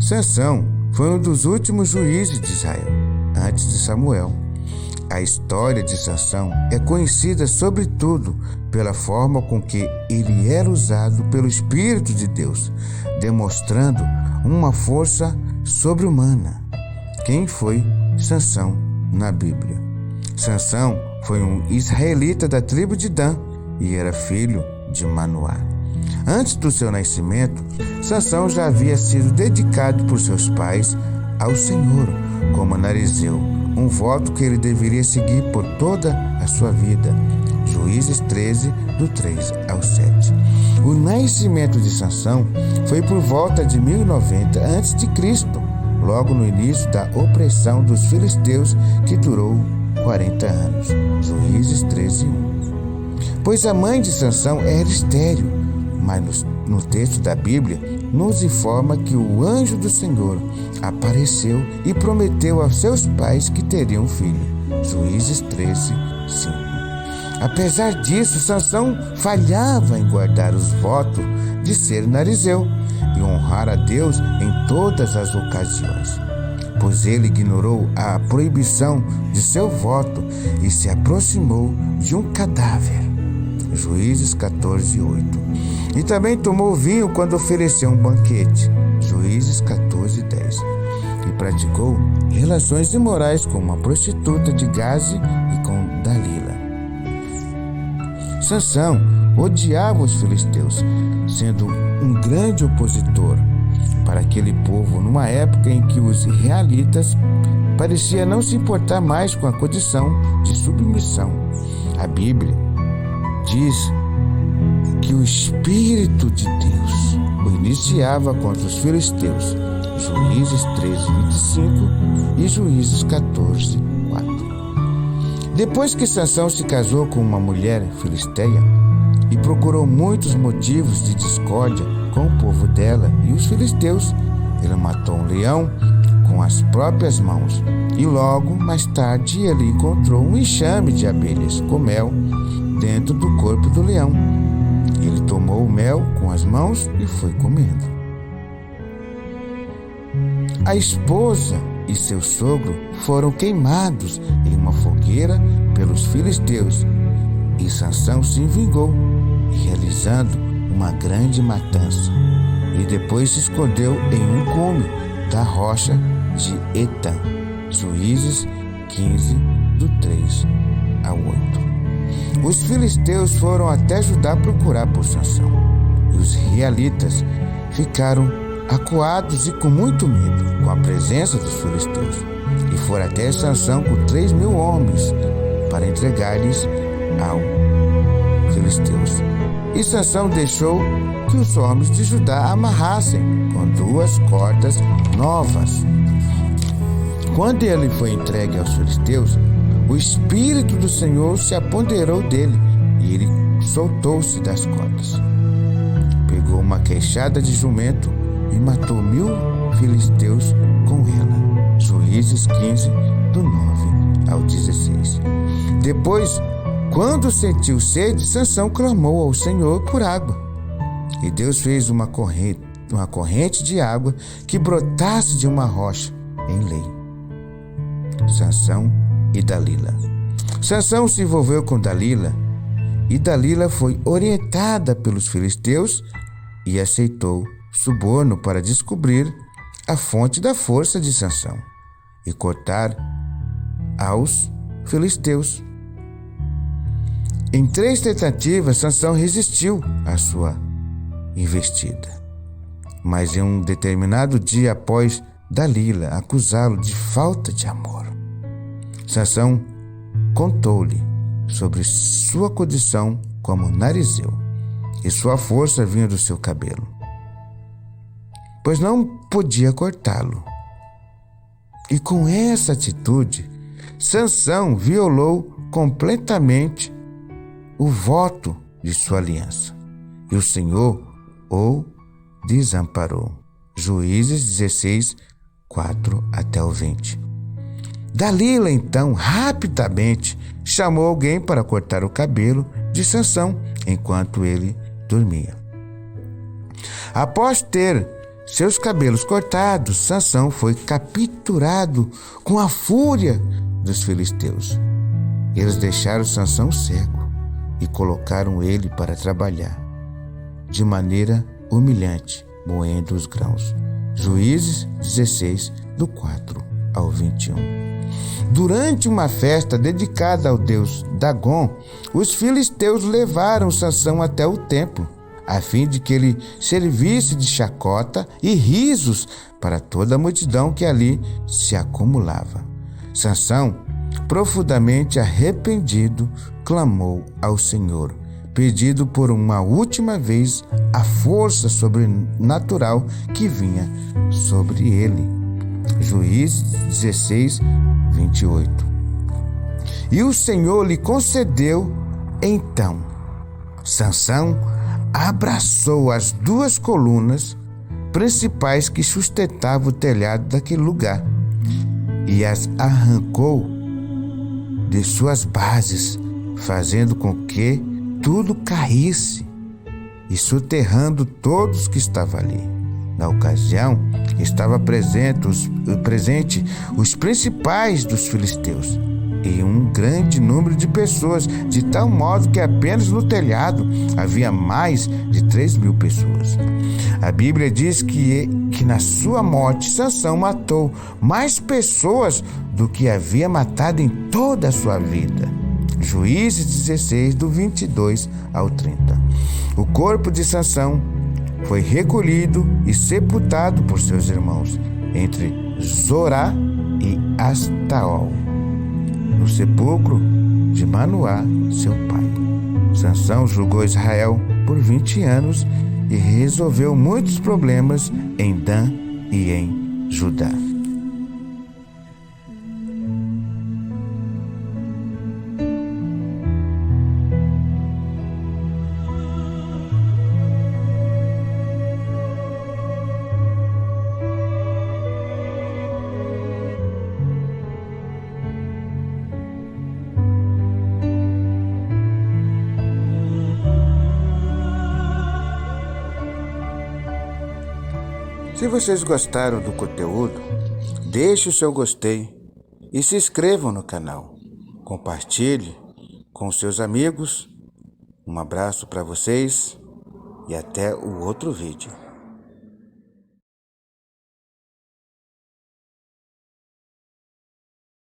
Sansão foi um dos últimos juízes de Israel, antes de Samuel. A história de Sansão é conhecida sobretudo pela forma com que ele era usado pelo Espírito de Deus, demonstrando uma força sobre-humana. Quem foi Sansão na Bíblia? Sansão foi um israelita da tribo de Dan e era filho de Manoá. Antes do seu nascimento, Sansão já havia sido dedicado por seus pais ao Senhor como narizeu, um voto que ele deveria seguir por toda a sua vida. Juízes 13, do 3 ao 7. O nascimento de Sansão foi por volta de 1090 a.C., logo no início da opressão dos filisteus, que durou 40 anos. Juízes 13, 1. Pois a mãe de Sansão era estéril, mas no texto da Bíblia nos informa que o anjo do Senhor apareceu e prometeu aos seus pais que teriam um filho. Juízes 13, 5. Apesar disso, Sansão falhava em guardar os votos de ser narizeu e honrar a Deus em todas as ocasiões, pois ele ignorou a proibição de seu voto e se aproximou de um cadáver. Juízes 14, 8. E também tomou vinho quando ofereceu um banquete. Juízes 14, 10. E praticou relações imorais com uma prostituta de Gaze e com Dalila. Sansão odiava os filisteus, sendo um grande opositor para aquele povo numa época em que os israelitas pareciam não se importar mais com a condição de submissão. A Bíblia diz que o Espírito de Deus o iniciava contra os filisteus. Juízes 13, 25 e Juízes 14, 4. Depois que Sansão se casou com uma mulher filisteia e procurou muitos motivos de discórdia com o povo dela e os filisteus, ele matou um leão com as próprias mãos e logo mais tarde ele encontrou um enxame de abelhas com mel dentro do corpo do leão. Ele tomou o mel com as mãos e foi comendo. A esposa e seu sogro foram queimados em uma fogueira pelos filisteus e Sansão se vingou, realizando uma grande matança, e depois se escondeu em um cume da rocha de Etã. Juízes 15, do 3 ao 8. Os filisteus foram até Judá procurar por Sansão, e os israelitas ficaram acuados e com muito medo com a presença dos filisteus, e foram até Sansão com 3.000 homens para entregar-lhes ao filisteus. E Sansão deixou que os homens de Judá amarrassem com 2 cordas novas. Quando ele foi entregue aos filisteus, o Espírito do Senhor se apoderou dele e ele soltou-se das cordas. Pegou uma queixada de jumento e matou 1.000 filisteus com ela. Juízes 15, do 9 ao 16. Depois, quando sentiu sede, Sansão clamou ao Senhor por água. E Deus fez uma corrente de água que brotasse de uma rocha em Lei. Sansão e Dalila. Sansão se envolveu com Dalila, e Dalila foi orientada pelos filisteus e aceitou suborno para descobrir a fonte da força de Sansão e cortar aos filisteus. Em 3 tentativas, Sansão resistiu à sua investida. Mas em um determinado dia, após Dalila acusá-lo de falta de amor, Sansão contou-lhe sobre sua condição como narizeu e sua força vinha do seu cabelo, pois não podia cortá-lo. E com essa atitude, Sansão violou completamente o voto de sua aliança, e o Senhor o desamparou. Juízes 16, 4 até o 20. Dalila, então, rapidamente chamou alguém para cortar o cabelo de Sansão enquanto ele dormia. Após ter seus cabelos cortados, Sansão foi capturado com a fúria dos filisteus. Eles deixaram Sansão cego e colocaram ele para trabalhar, de maneira humilhante, moendo os grãos. Juízes 16, do 4 ao 21. Durante uma festa dedicada ao deus Dagon, os filisteus levaram Sansão até o templo, a fim de que ele servisse de chacota e risos para toda a multidão que ali se acumulava. Sansão, profundamente arrependido, clamou ao Senhor, pedindo por uma última vez a força sobrenatural que vinha sobre ele. Juízes 16, 28. E o Senhor lhe concedeu. Então Sansão abraçou as duas colunas principais que sustentavam o telhado daquele lugar e as arrancou de suas bases, fazendo com que tudo caísse e soterrando todos que estavam ali. Na ocasião, estava presente os principais dos filisteus e um grande número de pessoas, de tal modo que apenas no telhado havia mais de 3.000 pessoas. A Bíblia diz que na sua morte Sansão matou mais pessoas do que havia matado em toda a sua vida. Juízes 16, do 22 ao 30. O corpo de Sansão foi recolhido e sepultado por seus irmãos entre Zorá e Astaol, no sepulcro de Manoá, seu pai. Sansão julgou Israel por 20 anos e resolveu muitos problemas em Dan e em Judá. Se vocês gostaram do conteúdo, deixe o seu gostei e se inscrevam no canal. Compartilhe com seus amigos. Um abraço para vocês e até o outro vídeo.